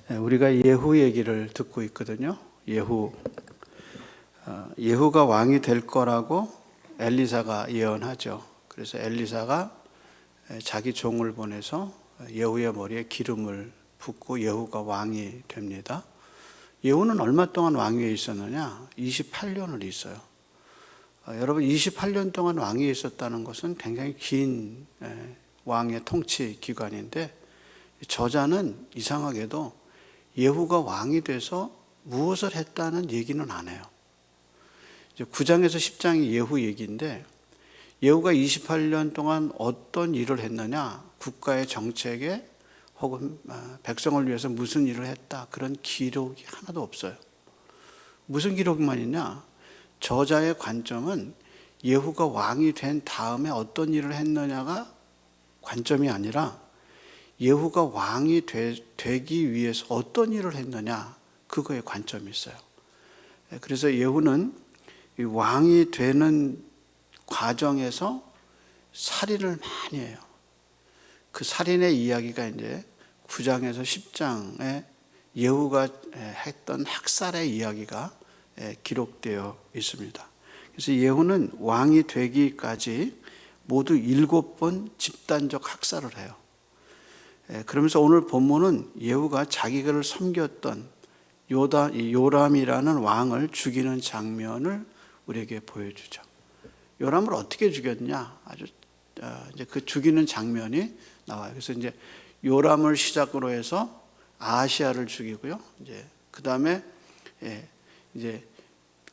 우리가 예후 얘기를 듣고 있거든요. 예후가 왕이 될 거라고 엘리사가 예언하죠. 그래서 엘리사가 자기 종을 보내서 예후의 머리에 기름을 붓고 예후가 왕이 됩니다. 예후는 얼마 동안 왕위에 있었느냐? 28년을 있어요. 여러분, 28년 동안 왕위에 있었다는 것은 굉장히 긴 왕의 통치 기간인데, 저자는 이상하게도 예후가 왕이 돼서 무엇을 했다는 얘기는 안 해요. 9장에서 10장이 예후 얘기인데, 예후가 28년 동안 어떤 일을 했느냐, 국가의 정책에 혹은 백성을 위해서 무슨 일을 했다, 그런 기록이 하나도 없어요. 무슨 기록만 있냐? 저자의 관점은 예후가 왕이 된 다음에 어떤 일을 했느냐가 관점이 아니라 예후가 왕이 되기 위해서 어떤 일을 했느냐, 그거에 관점이 있어요. 그래서 예후는 왕이 되는 과정에서 살인을 많이 해요. 그 살인의 이야기가 이제 9장에서 10장에 예후가 했던 학살의 이야기가 기록되어 있습니다. 그래서 예후는 왕이 되기까지 모두 7번 집단적 학살을 해요. 그러면서 오늘 본문은 예후가 자기를 섬겼던 요람이라는 왕을 죽이는 장면을 우리에게 보여주죠. 요람을 어떻게 죽였냐? 아주 이제 그 죽이는 장면이 나와요. 그래서 이제 요람을 시작으로 해서 아하시야를 죽이고요. 이제 그 다음에 이제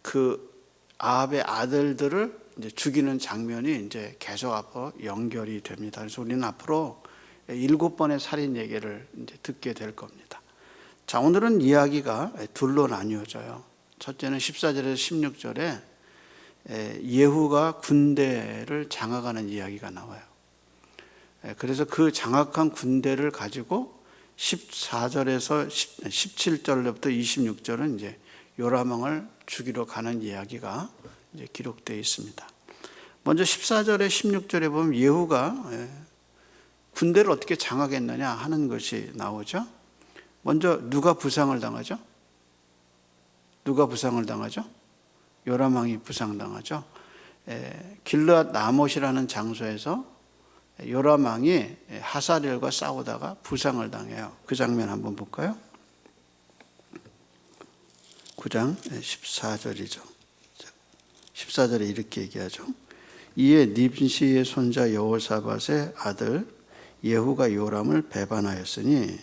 그 아합의 아들들을 이제 죽이는 장면이 이제 계속 앞으로 연결이 됩니다. 그래서 우리는 앞으로 7번의 살인 얘기를 이제 듣게 될 겁니다. 자, 오늘은 이야기가 둘로 나뉘어져요. 첫째는 14절에서 16절에 예후가 군대를 장악하는 이야기가 나와요. 그래서 그 장악한 군대를 가지고 14절에서 17절부터 26절은 이제 요람왕을 죽이러 가는 이야기가 이제 기록되어 있습니다. 먼저 14절에 16절에 보면 예후가 군대를 어떻게 장악했느냐 하는 것이 나오죠. 먼저 누가 부상을 당하죠? 요람왕이 부상당하죠. 길르앗 라못이라는 장소에서 요람왕이 하사엘과 싸우다가 부상을 당해요. 그 장면 한번 볼까요? 9장 14절이죠. 14절에 이렇게 얘기하죠. 이에 nim시의 손자 여호사밧의 아들 예후가 요람을 배반하였으니,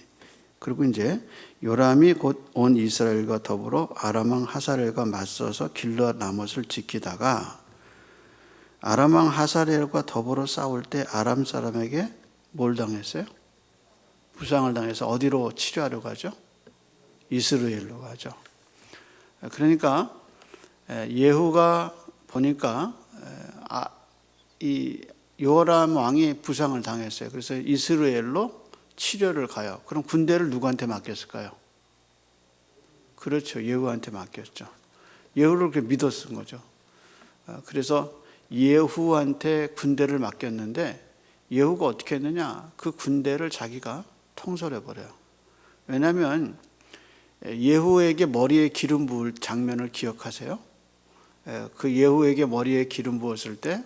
그리고 이제 요람이 곧 온 이스라엘과 더불어 아람 왕 하사엘과 맞서서 길르앗 라못을 지키다가 아람 왕 하사엘과 더불어 싸울 때 아람 사람에게 뭘 당했어요? 부상을 당해서 어디로 치료하러 가죠? 이스라엘로 가죠. 그러니까 예후가 보니까 이 요람 왕이 부상을 당했어요. 그래서 이스라엘로 치료를 가요. 그럼 군대를 누구한테 맡겼을까요? 그렇죠. 예후한테 맡겼죠. 예후를 그렇게 믿었은 거죠. 그래서 예후한테 군대를 맡겼는데 예후가 어떻게 했느냐? 그 군대를 자기가 통솔해버려요. 왜냐하면 예후에게 머리에 기름 부을 장면을 기억하세요? 그 예후에게 머리에 기름 부었을 때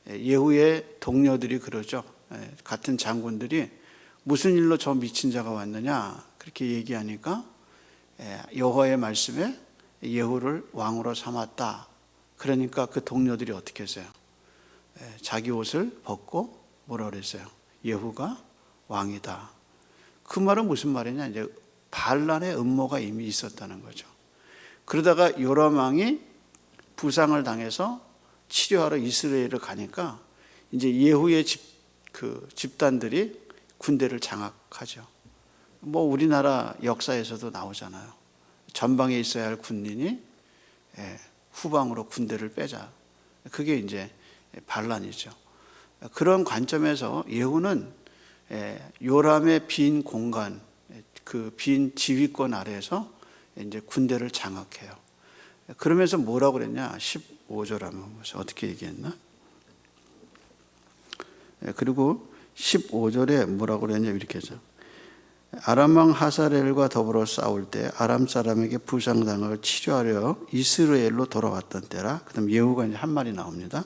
예후의 동료들이 그러죠. 같은 장군들이 무슨 일로 저 미친 자가 왔느냐 그렇게 얘기하니까 여호와의 말씀에 예후를 왕으로 삼았다. 그러니까 그 동료들이 어떻게 했어요? 자기 옷을 벗고 뭐라 그랬어요? 예후가 왕이다. 그 말은 무슨 말이냐? 이제 반란의 음모가 이미 있었다는 거죠. 그러다가 요람 왕이 부상을 당해서 치료하러 이스라엘을 가니까 이제 예후의 집단들이 군대를 장악하죠. 뭐 우리나라 역사에서도 나오잖아요. 전방에 있어야 할 군인이 후방으로 군대를 빼자. 그게 이제 반란이죠. 그런 관점에서 예후는 요람의 빈 공간, 그 빈 지휘권 아래에서 이제 군대를 장악해요. 그러면서 뭐라고 그랬냐? 15절 한번 보세요. 어떻게 얘기했나? 그리고 15절에 뭐라고 그랬냐? 이렇게 해서 아람 왕 하사렐과 더불어 싸울 때 아람 사람에게 부상당을 치료하려 이스라엘로 돌아왔던 때라. 그다음 예후가 이제 한 말이 나옵니다.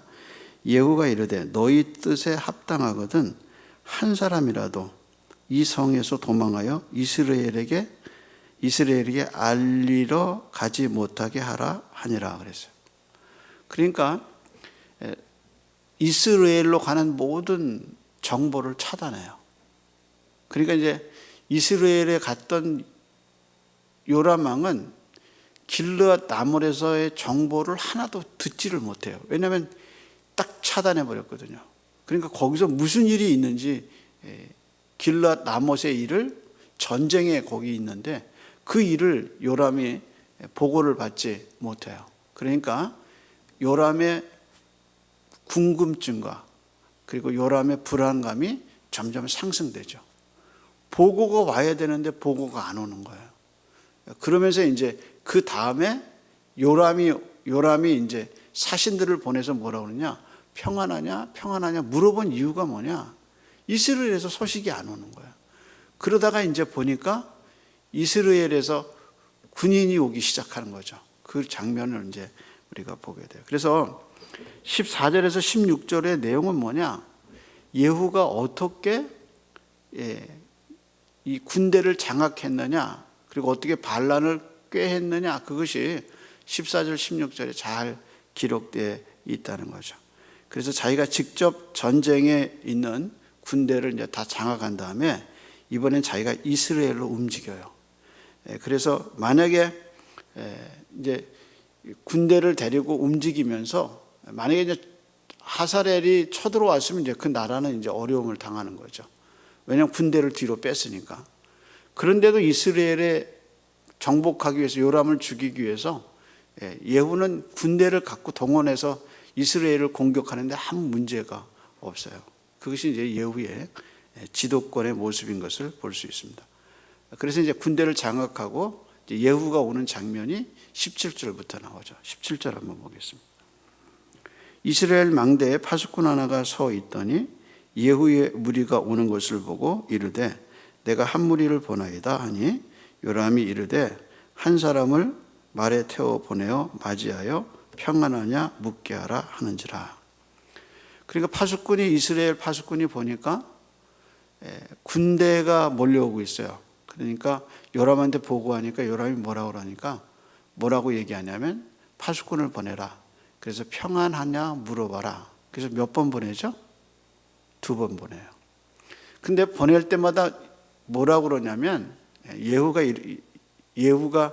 예후가 이르되 너희 뜻에 합당하거든 한 사람이라도 이 성에서 도망하여 이스라엘에게 알리러 가지 못하게 하라 하니라 그랬어요. 그러니까 이스라엘로 가는 모든 정보를 차단해요. 그러니까 이제 이스라엘에 갔던 요람 왕은 길르앗 나몰에서의 정보를 하나도 듣지를 못해요. 왜냐하면 딱 차단해 버렸거든요. 그러니까 거기서 무슨 일이 있는지 길르앗 나못의 일을 전쟁에 거기 있는데 그 일을 요람이 보고를 받지 못해요. 그러니까 요람의 궁금증과 그리고 요람의 불안감이 점점 상승되죠. 보고가 와야 되는데 보고가 안 오는 거예요. 그러면서 이제 그 다음에 요람이 이제 사신들을 보내서 뭐라고 그러냐? 평안하냐 물어본 이유가 뭐냐? 이스라엘에서 소식이 안 오는 거예요. 그러다가 이제 보니까 이스라엘에서 군인이 오기 시작하는 거죠. 그 장면을 이제 우리가 보게 돼요. 그래서 14절에서 16절의 내용은 뭐냐? 예후가 어떻게 이 군대를 장악했느냐, 그리고 어떻게 반란을 꾀했느냐, 그것이 14절, 16절에 잘 기록되어 있다는 거죠. 그래서 자기가 직접 전쟁에 있는 군대를 이제 다 장악한 다음에 이번엔 자기가 이스라엘로 움직여요. 그래서 만약에 이제 군대를 데리고 움직이면서 만약에 이제 하사렐이 쳐들어왔으면 이제 그 나라는 이제 어려움을 당하는 거죠. 왜냐하면 군대를 뒤로 뺐으니까. 그런데도 이스라엘에 정복하기 위해서 요람을 죽이기 위해서 예후는 군대를 갖고 동원해서 이스라엘을 공격하는데 아무 문제가 없어요. 그것이 이제 예후의 지도권의 모습인 것을 볼 수 있습니다. 그래서 이제 군대를 장악하고 이제 예후가 오는 장면이 17절부터 나오죠. 17절 한번 보겠습니다. 이스라엘 망대에 파수꾼 하나가 서 있더니 예후의 무리가 오는 것을 보고 이르되 내가 한 무리를 보나이다 하니 요람이 이르되 한 사람을 말에 태워 보내어 맞이하여 평안하냐 묻게 하라 하는지라. 그러니까 이스라엘 파수꾼이 보니까 군대가 몰려오고 있어요. 그러니까 요람한테 보고하니까 요람이 뭐라고 그러니까 뭐라고 얘기하냐면 파수꾼을 보내라. 그래서 평안하냐 물어봐라. 그래서 몇 번 보내죠? 2번 보내요. 근데 보낼 때마다 뭐라고 그러냐면 예후가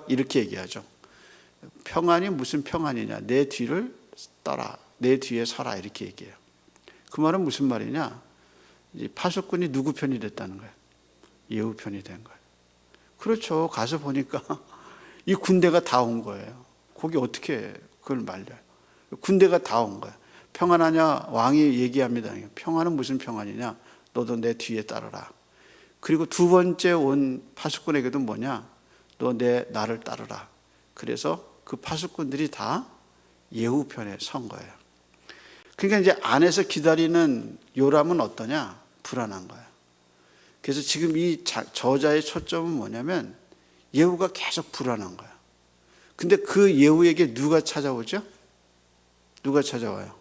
이렇게 얘기하죠. 평안이 무슨 평안이냐? 내 뒤를 따라, 내 뒤에 서라 이렇게 얘기해요. 그 말은 무슨 말이냐? 이제 파수꾼이 누구 편이 됐다는 거예요? 예후 편이 된 거예요. 그렇죠. 가서 보니까 이 군대가 다 온 거예요. 거기 어떻게 그걸 말려요? 군대가 다 온 거예요. 평안하냐? 왕이 얘기합니다. 평안은 무슨 평안이냐? 너도 내 뒤에 따르라. 그리고 2번째 온 파수꾼에게도 뭐냐? 너 나를 따르라. 그래서 그 파수꾼들이 다 예후 편에 선 거예요. 그러니까 이제 안에서 기다리는 요람은 어떠냐? 불안한 거예요. 그래서 지금 이 저자의 초점은 뭐냐면 예후가 계속 불안한 거예요. 근데 그 예후에게 누가 찾아오죠? 누가 찾아와요?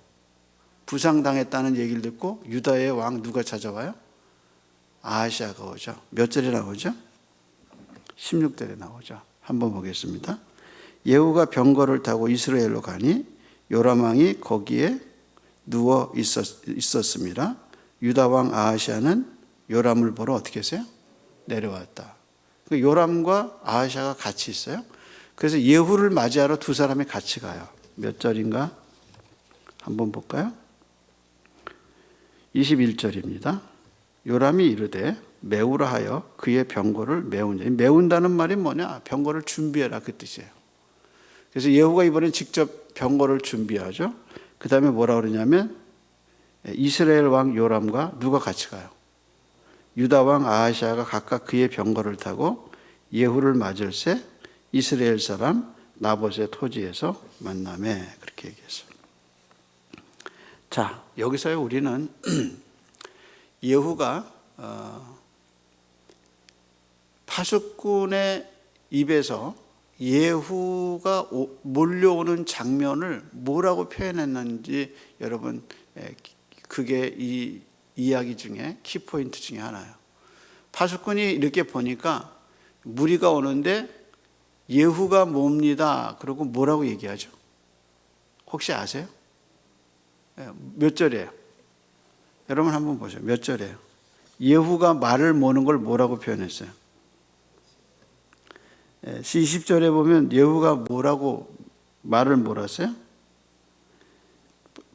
부상당했다는 얘기를 듣고 유다의 왕 누가 찾아와요? 아하시아가 오죠. 몇 절에 나오죠? 16절에 나오죠. 한번 보겠습니다. 예후가 병거를 타고 이스라엘로 가니 요람 왕이 거기에 누워 있었습니다. 유다 왕 아하시아는 요람을 보러 어떻게 했어요? 내려왔다. 요람과 아하시아가 같이 있어요. 그래서 예후를 맞이하러 2 사람이 같이 가요. 몇 절인가? 한번 볼까요? 21절입니다. 요람이 이르되 메우라 하여 그의 병거를 메우냐. 메운다는 말이 뭐냐? 병거를 준비해라 그 뜻이에요. 그래서 예후가 이번엔 직접 병거를 준비하죠. 그 다음에 뭐라 그러냐면 이스라엘 왕 요람과 누가 같이 가요? 유다 왕 아하시아가 각각 그의 병거를 타고 예후를 맞을새 이스라엘 사람 나봇의 토지에서 만나매 그렇게 얘기했어요. 자, 여기서 우리는 예후가 파수꾼의 입에서 예후가 몰려오는 장면을 뭐라고 표현했는지 여러분, 그게 이 이야기 중에 키포인트 중에 하나예요. 파수꾼이 이렇게 보니까 무리가 오는데 예후가 뭡니다. 그러고 뭐라고 얘기하죠? 혹시 아세요? 몇 절이에요? 여러분 한번 보세요. 몇 절이에요? 예후가 말을 모는 걸 뭐라고 표현했어요? 20절에 보면 예후가 뭐라고 말을 몰았어요?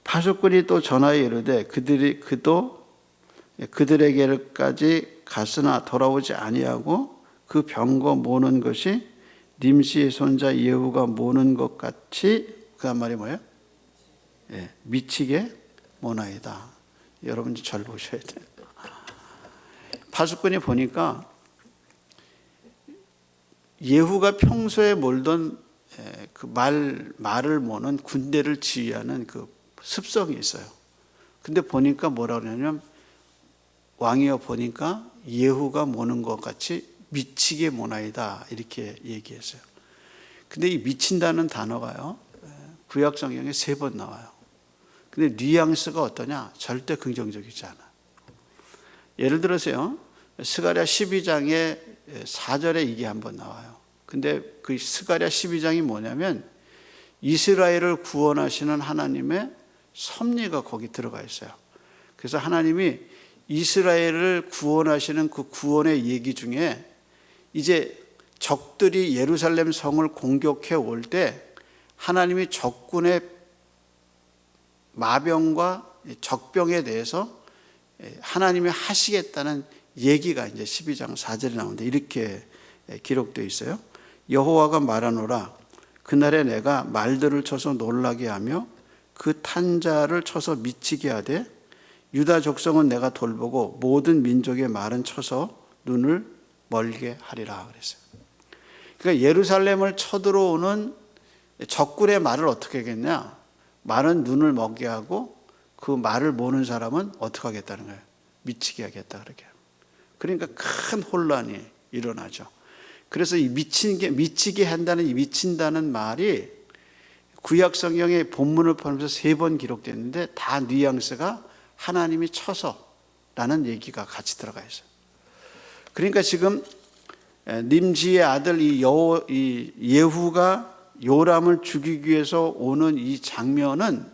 파수꾼이 또 전하여 이르되 그들에게까지 갔으나 돌아오지 아니하고 그 병거 모는 것이 님시의 손자 예후가 모는 것 같이, 그 한 말이 뭐예요? 미치게 모나이다. 여러분 잘 보셔야 돼요. 파수꾼이 보니까 예후가 평소에 몰던 그 말을 모는 군대를 지휘하는 그 습성이 있어요. 근데 보니까 뭐라 그러냐면, 왕이여 보니까 예후가 모는 것 같이 미치게 모나이다, 이렇게 얘기했어요. 근데 이 미친다는 단어가요, 구약 성경에 3번 나와요. 근데 뉘앙스가 어떠냐? 절대 긍정적이지 않아요. 예를 들어서요, 스가랴 12장에 4절에 이게 한번 나와요. 근데 그 스가랴 12장이 뭐냐면 이스라엘을 구원하시는 하나님의 섭리가 거기 들어가 있어요. 그래서 하나님이 이스라엘을 구원하시는 그 구원의 얘기 중에 이제 적들이 예루살렘 성을 공격해 올 때 하나님이 적군의 마병과 적병에 대해서 하나님이 하시겠다는 얘기가 이제 12장 4절에 나오는데 이렇게 기록되어 있어요. 여호와가 말하노라, 그날에 내가 말들을 쳐서 놀라게 하며 그 탄자를 쳐서 미치게 하되 유다 족속은 내가 돌보고 모든 민족의 말은 쳐서 눈을 멀게 하리라 그랬어요. 그러니까 예루살렘을 쳐들어오는 적군의 말을 어떻게 하겠냐? 말은 눈을 먹게 하고 그 말을 모는 사람은 어떻게 하겠다는 거예요? 미치게 하겠다 그렇게. 그러니까 큰 혼란이 일어나죠. 그래서 이 미치게 한다는 이 미친다는 말이 구약 성경의 본문을 포함해서 3번 기록됐는데 다 뉘앙스가 하나님이 쳐서라는 얘기가 같이 들어가 있어요. 그러니까 지금 님시의 아들 이 예후가 요람을 죽이기 위해서 오는 이 장면은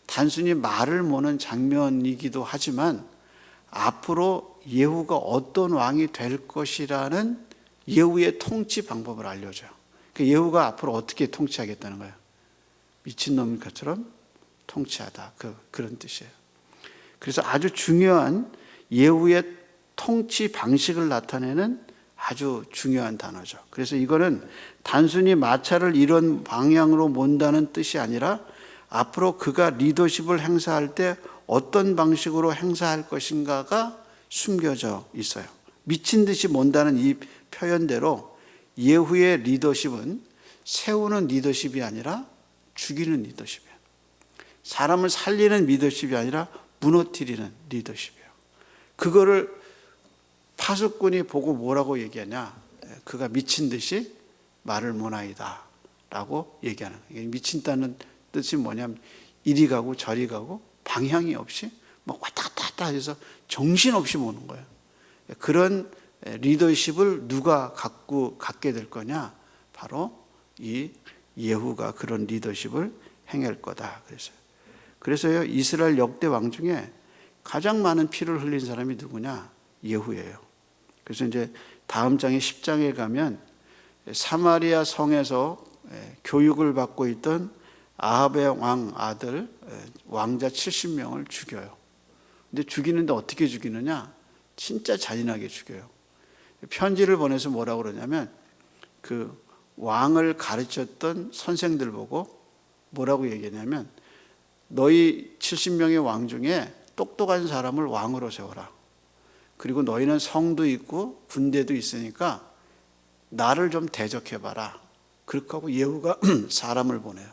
단순히 말을 모는 장면이기도 하지만 앞으로 예후가 어떤 왕이 될 것이라는 예후의 통치 방법을 알려줘요. 그러니까 예후가 앞으로 어떻게 통치하겠다는 거예요? 미친놈인 것처럼 통치하다, 그런 뜻이에요. 그래서 아주 중요한 예후의 통치 방식을 나타내는 아주 중요한 단어죠. 그래서 이거는 단순히 마차를 이런 방향으로 몬다는 뜻이 아니라 앞으로 그가 리더십을 행사할 때 어떤 방식으로 행사할 것인가가 숨겨져 있어요. 미친 듯이 몬다는 이 표현대로 예후의 리더십은 세우는 리더십이 아니라 죽이는 리더십이에요. 사람을 살리는 리더십이 아니라 무너뜨리는 리더십이에요. 그거를 파수꾼이 보고 뭐라고 얘기하냐? 그가 미친 듯이 말을 모나이다 라고 얘기하는 거예요. 미친다는 뜻이 뭐냐면 이리 가고 저리 가고 방향이 없이 막 왔다 갔다 해서 정신없이 모는 거예요. 그런 리더십을 누가 갖게 될 거냐? 바로 이 예후가 그런 리더십을 행할 거다 그랬어요. 그래서요, 이스라엘 역대 왕 중에 가장 많은 피를 흘린 사람이 누구냐? 예후예요. 그래서 이제 다음 장에 10장에 가면 사마리아 성에서 교육을 받고 있던 아합의 왕 아들 왕자 70명을 죽여요. 근데 죽이는데 어떻게 죽이느냐? 진짜 잔인하게 죽여요. 편지를 보내서 뭐라고 그러냐면 그 왕을 가르쳤던 선생들 보고 뭐라고 얘기하냐면 너희 70명의 왕 중에 똑똑한 사람을 왕으로 세워라. 그리고 너희는 성도 있고 군대도 있으니까 나를 좀 대적해봐라. 그렇게 하고 예후가 사람을 보내요.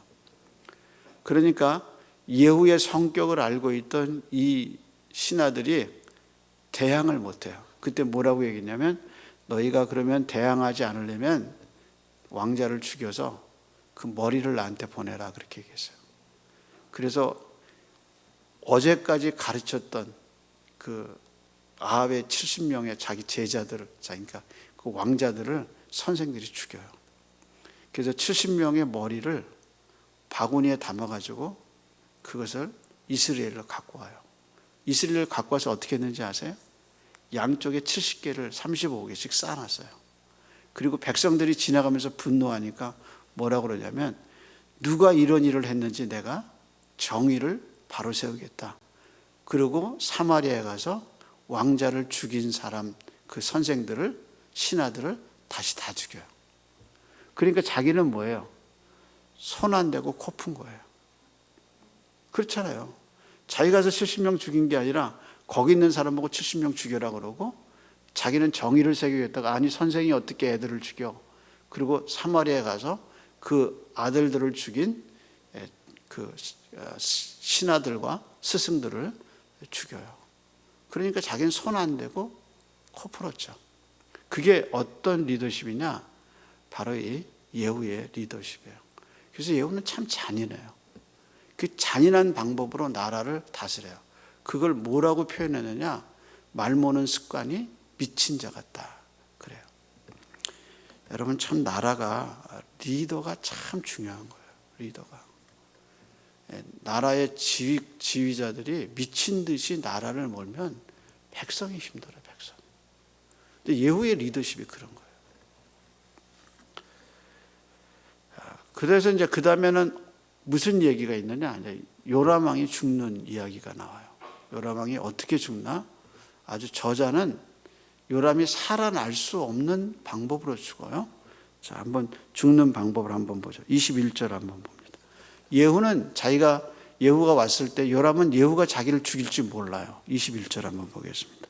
그러니까 예후의 성격을 알고 있던 이 신하들이 대항을 못해요. 그때 뭐라고 얘기했냐면 너희가 그러면 대항하지 않으려면 왕자를 죽여서 그 머리를 나한테 보내라, 그렇게 얘기했어요. 그래서 어제까지 가르쳤던 그 아합의 70명의 자기 제자들을, 그러니까 그 왕자들을 선생들이 죽여요. 그래서 70명의 머리를 바구니에 담아가지고 그것을 이스라엘로 갖고 와요. 이스라엘을 갖고 와서 어떻게 했는지 아세요? 양쪽에 70개를 35개씩 쌓아놨어요. 그리고 백성들이 지나가면서 분노하니까 뭐라고 그러냐면, 누가 이런 일을 했는지 내가 정의를 바로 세우겠다. 그리고 사마리아에 가서 왕자를 죽인 사람, 그 선생들을, 신하들을 다시 다 죽여요. 그러니까 자기는 뭐예요? 손 안 대고 코 푼 거예요. 그렇잖아요. 자기 가서 70명 죽인 게 아니라 거기 있는 사람 보고 70명 죽여라 그러고, 자기는 정의를 새기겠다가, 아니 선생이 어떻게 애들을 죽여. 그리고 사마리아에 가서 그 아들들을 죽인 그 신하들과 스승들을 죽여요. 그러니까 자기는 손 안 대고 코 풀었죠. 그게 어떤 리더십이냐? 바로 이 예후의 리더십이에요. 그래서 예후는 참 잔인해요. 그 잔인한 방법으로 나라를 다스려요. 그걸 뭐라고 표현하느냐? 말모는 습관이 미친 자 같다, 그래요. 여러분, 참 나라가 리더가 참 중요한 거예요. 리더가. 나라의 지휘자들이 미친 듯이 나라를 몰면 백성이 힘들어요. 백성. 근데 예후의 리더십이 그런 거예요. 그래서 이제 그 다음에는 무슨 얘기가 있느냐? 이제 요람 왕이 죽는 이야기가 나와요. 요람 왕이 어떻게 죽나? 아주 저자는 요람이 살아날 수 없는 방법으로 죽어요. 자, 한번 죽는 방법을 한번 보죠. 21절 한번 봅니다. 예후는 예후가 왔을 때 요람은 예후가 자기를 죽일지 몰라요. 21절 한번 보겠습니다.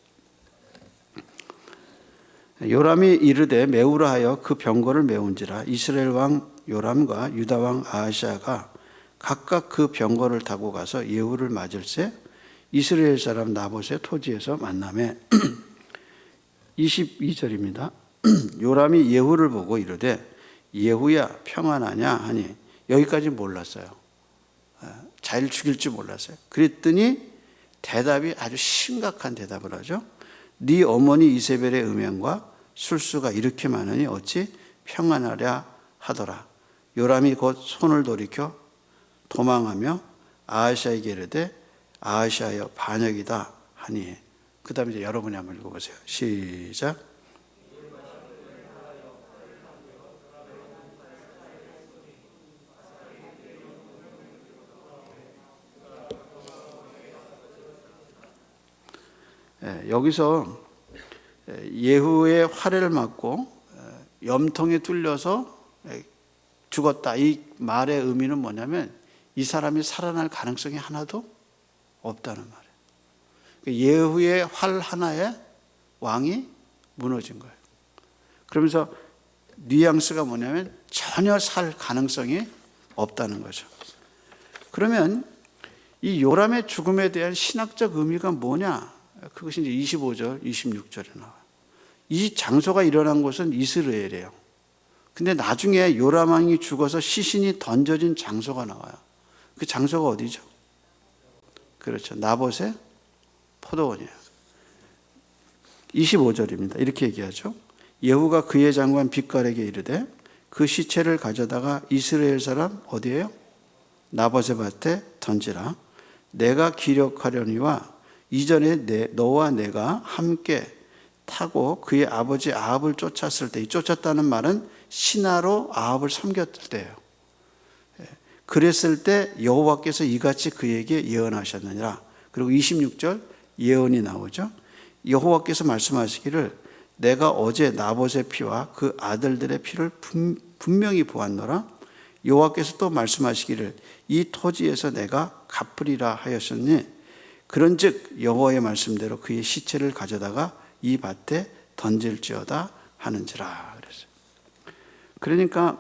요람이 이르되 메우라 하여 그 병거를 메운지라. 이스라엘 왕 요람과 유다 왕 아하시아가 각각 그 병거를 타고 가서 예후를 맞을새 이스라엘 사람 나봇의 토지에서 만나매. 22절입니다. 요람이 예후를 보고 이르되 예후야 평안하냐 하니, 여기까지 몰랐어요. 자기를 죽일 줄 몰랐어요. 그랬더니 대답이 아주 심각한 대답을 하죠. 네 어머니 이세벨의 음행과 술수가 이렇게 많으니 어찌 평안하랴 하더라. 요람이 곧 손을 돌이켜 도망하며 아하시아에게 이르되 아하시아여 반역이다 하니. 그 다음에 이제 여러분이 한번 읽어보세요. 시작. 여기서 예후의 활해를 맞고 염통에 뚫려서 죽었다, 이 말의 의미는 뭐냐면 이 사람이 살아날 가능성이 하나도 없다는 말이에요. 예후의 활 하나에 왕이 무너진 거예요. 그러면서 뉘앙스가 뭐냐면 전혀 살 가능성이 없다는 거죠. 그러면 이 요람의 죽음에 대한 신학적 의미가 뭐냐? 그것이 이제 25절, 26절에 나와요. 이 장소가 일어난 곳은 이스라엘이에요. 근데 나중에 요람 왕이 죽어서 시신이 던져진 장소가 나와요. 그 장소가 어디죠? 그렇죠. 나봇의 포도원이에요. 25절입니다. 이렇게 얘기하죠. 예후가 그의 장관 빅갈에게 이르되 그 시체를 가져다가 이스라엘 사람 어디에요? 나봇의 밭에 던지라. 내가 기력하려니와 이전에 너와 내가 함께 타고 그의 아버지 아합을 쫓았을 때, 이 쫓았다는 말은 신하로 아합을 섬겼을 때예요. 그랬을 때 여호와께서 이같이 그에게 예언하셨느니라. 그리고 26절 예언이 나오죠. 여호와께서 말씀하시기를 내가 어제 나봇의 피와 그 아들들의 피를 분명히 보았노라. 여호와께서 또 말씀하시기를 이 토지에서 내가 갚으리라 하였으니 그런즉 여호와의 말씀대로 그의 시체를 가져다가 이 밭에 던질지어다 하는지라 그랬어요. 그러니까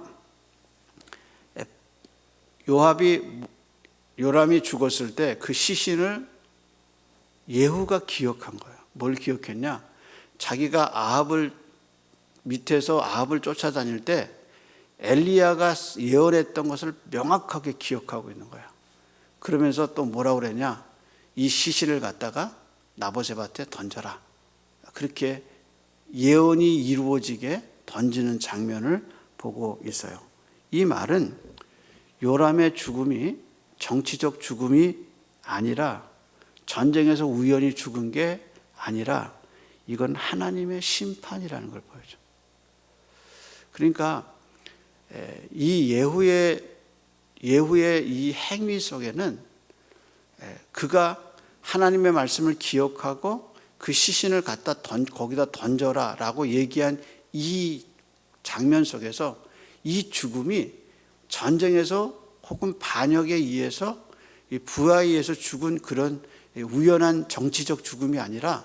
요람이 죽었을 때 그 시신을 예후가 기억한 거예요. 뭘 기억했냐? 자기가 아합을 밑에서 아합을 쫓아다닐 때 엘리야가 예언했던 것을 명확하게 기억하고 있는 거야. 그러면서 또 뭐라고 그랬냐? 이 시신을 갖다가 나봇의 밭에 던져라. 그렇게 예언이 이루어지게 던지는 장면을 보고 있어요. 이 말은 요람의 죽음이 정치적 죽음이 아니라, 전쟁에서 우연히 죽은 게 아니라, 이건 하나님의 심판이라는 걸 보여줘. 그러니까 이 예후의 이 행위 속에는 그가 하나님의 말씀을 기억하고 그 시신을 갖다 거기다 던져라 라고 얘기한 이 장면 속에서 이 죽음이 전쟁에서 혹은 반역에 의해서, 부하에 의해서 죽은 그런 우연한 정치적 죽음이 아니라,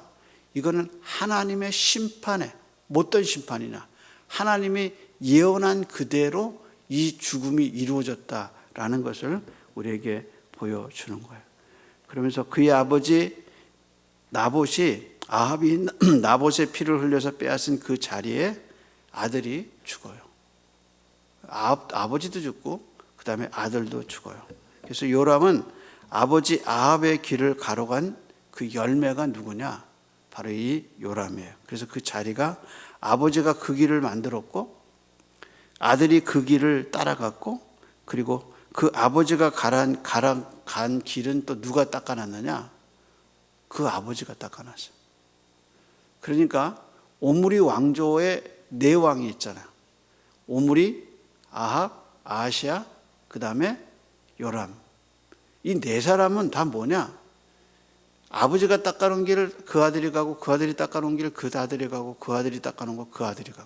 이거는 하나님의 심판에, 못된 심판이냐, 하나님이 예언한 그대로 이 죽음이 이루어졌다라는 것을 우리에게 보여주는 거예요. 그러면서 그의 아버지 나봇이, 아합이 나봇의 피를 흘려서 빼앗은 그 자리에 아들이 죽어요. 아버지도 죽고 그 다음에 아들도 죽어요. 그래서 요람은 아버지 아합의 길을 가로간 그 열매가 누구냐? 바로 이 요람이에요. 그래서 그 자리가, 아버지가 그 길을 만들었고 아들이 그 길을 따라갔고, 그리고 그 아버지가 간 길은 또 누가 닦아놨느냐? 그 아버지가 닦아놨어요. 그러니까 오므리 왕조의 네 왕이 있잖아요. 오므리, 아합, 아하시야, 그 다음에 요람. 이 네 사람은 다 뭐냐? 아버지가 닦아놓은 길을 그 아들이 가고, 그 아들이 닦아놓은 길을 그 아들이 가고, 그 아들이 닦아놓은 거 그 아들이 간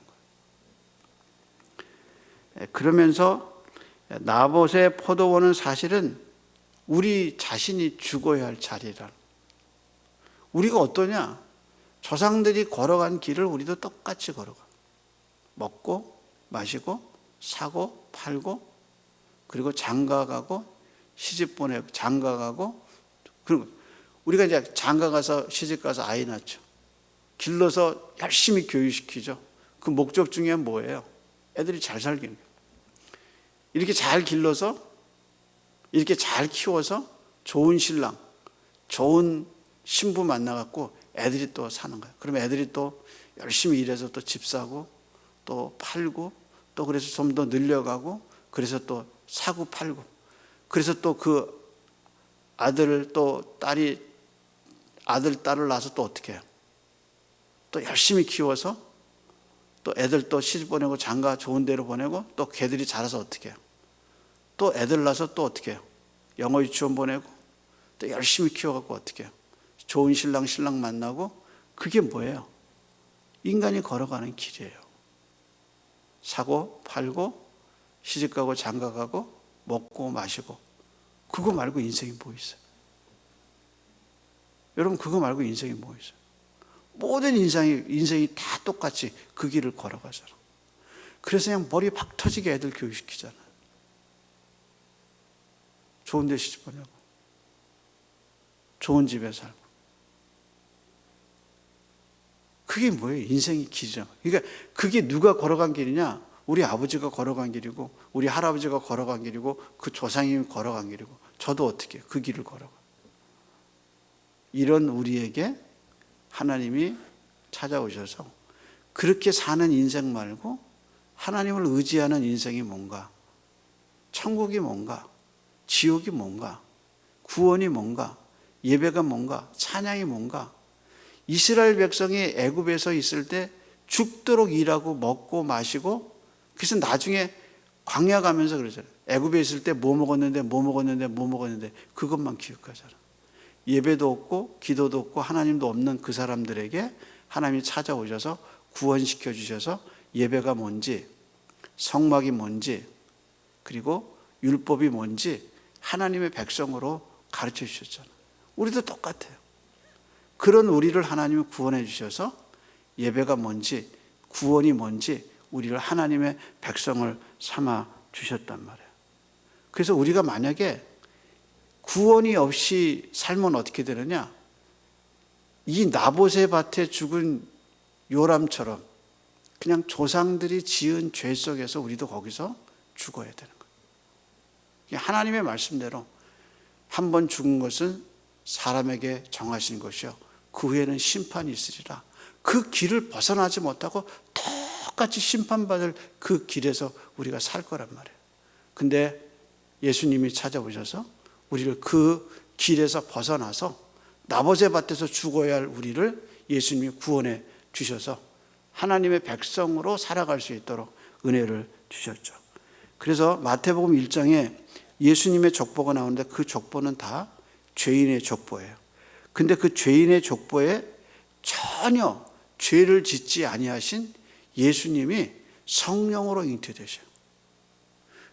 거예요. 그러면서 나봇의 포도원은 사실은 우리 자신이 죽어야 할 자리라. 우리가 어떠냐? 조상들이 걸어간 길을 우리도 똑같이 걸어가. 먹고 마시고 사고 팔고, 그리고 장가가고 시집 보내고 장가가고, 그리고 우리가 이제 장가가서 시집가서 아이 낳죠. 길러서 열심히 교육시키죠. 그 목적 중에 뭐예요? 애들이 잘 살기는 거예요. 이렇게 잘 길러서, 이렇게 잘 키워서 좋은 신랑, 좋은 신부 만나갖고 애들이 또 사는 거예요. 그러면 애들이 또 열심히 일해서 또 집 사고 또 팔고, 또 그래서 좀 더 늘려가고, 그래서 또 사고 팔고, 그래서 또 그 아들 또 딸이, 아들 딸을 낳아서 또 어떻게 해요? 또 열심히 키워서 또 애들 또 시집 보내고 장가 좋은 데로 보내고, 또 걔들이 자라서 어떻게 해요? 또 애들 낳아서 또 어떻게 해요? 영어 유치원 보내고 또 열심히 키워갖고 어떻게 해요? 좋은 신랑 만나고. 그게 뭐예요? 인간이 걸어가는 길이에요. 사고 팔고 시집가고 장가가고 먹고 마시고. 그거 말고 인생이 뭐 있어요? 여러분, 그거 말고 인생이 뭐 있어요? 모든 인생이 다 똑같이 그 길을 걸어가잖아. 그래서 그냥 머리 팍 터지게 애들 교육시키잖아. 좋은 데 시집 보내고 좋은 집에 살고. 그게 뭐예요? 인생의 길이잖아. 그러니까 그게 누가 걸어간 길이냐? 우리 아버지가 걸어간 길이고, 우리 할아버지가 걸어간 길이고, 그 조상님이 걸어간 길이고, 저도 어떻게 그 길을 걸어가. 이런 우리에게 하나님이 찾아오셔서 그렇게 사는 인생 말고 하나님을 의지하는 인생이 뭔가, 천국이 뭔가, 지옥이 뭔가, 구원이 뭔가, 예배가 뭔가, 찬양이 뭔가. 이스라엘 백성이 애굽에서 있을 때 죽도록 일하고 먹고 마시고, 그래서 나중에 광야 가면서 그러잖아요. 애굽에 있을 때 뭐 먹었는데 그것만 기억하잖아. 예배도 없고 기도도 없고 하나님도 없는 그 사람들에게 하나님이 찾아오셔서 구원시켜 주셔서 예배가 뭔지, 성막이 뭔지, 그리고 율법이 뭔지 하나님의 백성으로 가르쳐 주셨잖아. 우리도 똑같아요. 그런 우리를 하나님이 구원해 주셔서 예배가 뭔지, 구원이 뭔지 우리를 하나님의 백성을 삼아 주셨단 말이에요. 그래서 우리가 만약에 구원이 없이 살면 어떻게 되느냐? 이 나봇의 밭에 죽은 요람처럼 그냥 조상들이 지은 죄 속에서 우리도 거기서 죽어야 되는 거예요. 하나님의 말씀대로 한 번 죽은 것은 사람에게 정하신 것이요 그 후에는 심판이 있으리라. 그 길을 벗어나지 못하고 똑같이 심판받을 그 길에서 우리가 살 거란 말이에요. 근데 예수님이 찾아오셔서 우리를 그 길에서 벗어나서 나봇의 밭에서 죽어야 할 우리를 예수님이 구원해 주셔서 하나님의 백성으로 살아갈 수 있도록 은혜를 주셨죠. 그래서 마태복음 1장에 예수님의 족보가 나오는데 그 족보는 다 죄인의 족보예요. 근데 그 죄인의 족보에 전혀 죄를 짓지 아니하신 예수님이 성령으로 잉태되셔요.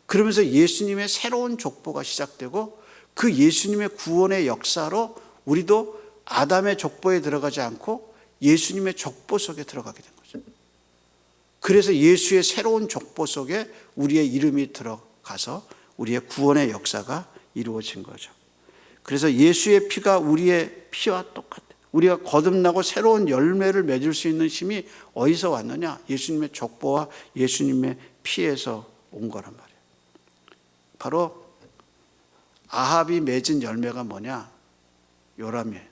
그러면서 예수님의 새로운 족보가 시작되고 그 예수님의 구원의 역사로 우리도 아담의 족보에 들어가지 않고 예수님의 족보 속에 들어가게 된 거죠. 그래서 예수의 새로운 족보 속에 우리의 이름이 들어가서 우리의 구원의 역사가 이루어진 거죠. 그래서 예수의 피가 우리의 피와 똑같아요. 우리가 거듭나고 새로운 열매를 맺을 수 있는 힘이 어디서 왔느냐? 예수님의 족보와 예수님의 피에서 온 거란 말이에요. 바로 아합이 맺은 열매가 뭐냐? 요람이에요.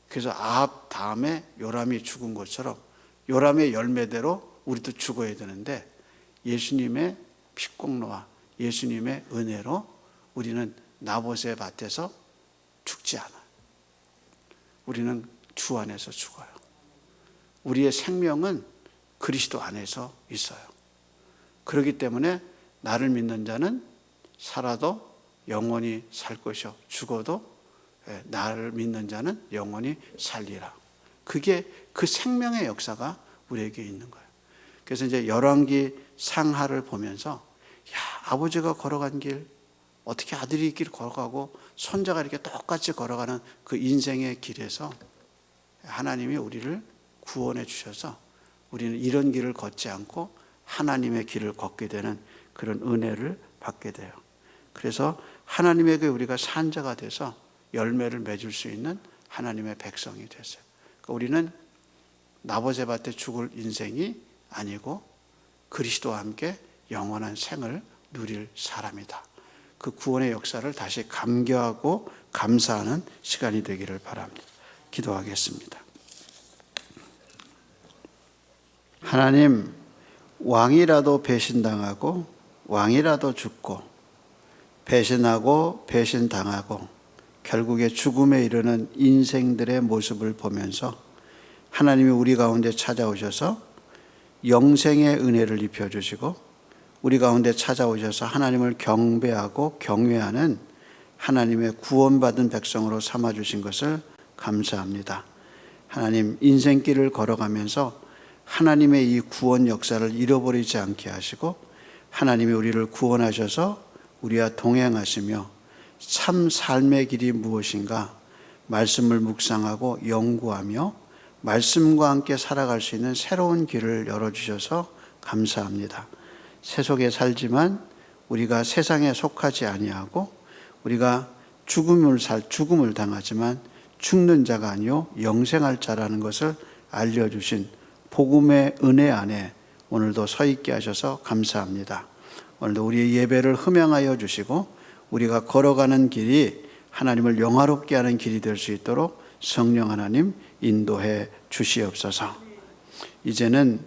그래서 아합 다음에 요람이 죽은 것처럼 요람의 열매대로 우리도 죽어야 되는데 예수님의 피공로와 예수님의 은혜로 우리는 나봇의 밭에서 죽지 않아요. 우리는 주 안에서 죽어요. 우리의 생명은 그리스도 안에서 있어요. 그렇기 때문에 나를 믿는 자는 살아도 영원히 살 것이요 죽어도 나를 믿는 자는 영원히 살리라. 그게 그 생명의 역사가 우리에게 있는 거예요. 그래서 이제 열왕기 상하를 보면서 아버지가 걸어간 길 어떻게 아들이 이 길을 걸어가고 손자가 이렇게 똑같이 걸어가는 그 인생의 길에서 하나님이 우리를 구원해 주셔서 우리는 이런 길을 걷지 않고 하나님의 길을 걷게 되는 그런 은혜를 받게 돼요. 그래서 하나님에게 우리가 산자가 돼서 열매를 맺을 수 있는 하나님의 백성이 됐어요. 그러니까 우리는 나봇의 밭에 죽을 인생이 아니고 그리스도와 함께 영원한 생을 누릴 사람이다. 그 구원의 역사를 다시 감격하고 감사하는 시간이 되기를 바랍니다. 기도하겠습니다. 하나님, 왕이라도 배신당하고 왕이라도 죽고 배신하고 배신당하고 결국에 죽음에 이르는 인생들의 모습을 보면서 하나님이 우리 가운데 찾아오셔서 영생의 은혜를 입혀주시고 우리 가운데 찾아오셔서 하나님을 경배하고 경외하는 하나님의 구원받은 백성으로 삼아주신 것을 감사합니다. 하나님, 인생길을 걸어가면서 하나님의 이 구원 역사를 잃어버리지 않게 하시고 하나님이 우리를 구원하셔서 우리와 동행하시며 참 삶의 길이 무엇인가 말씀을 묵상하고 연구하며 말씀과 함께 살아갈 수 있는 새로운 길을 열어주셔서 감사합니다. 세속에 살지만 우리가 세상에 속하지 아니하고 우리가 죽음을 당하지만 죽는 자가 아니요 영생할 자라는 것을 알려주신 복음의 은혜 안에 오늘도 서 있게 하셔서 감사합니다. 오늘도 우리의 예배를 흠양하여 주시고 우리가 걸어가는 길이 하나님을 영화롭게 하는 길이 될 수 있도록 성령 하나님 인도해 주시옵소서. 이제는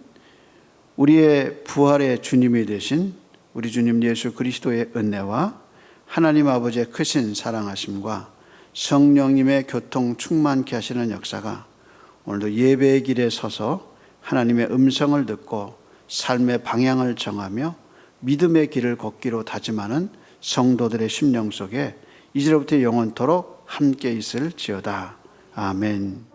우리의 부활의 주님이 되신 우리 주님 예수 그리스도의 은혜와 하나님 아버지의 크신 사랑하심과 성령님의 교통 충만케 하시는 역사가 오늘도 예배의 길에 서서 하나님의 음성을 듣고 삶의 방향을 정하며 믿음의 길을 걷기로 다짐하는 성도들의 심령 속에 이제로부터 영원토록 함께 있을지어다. 아멘.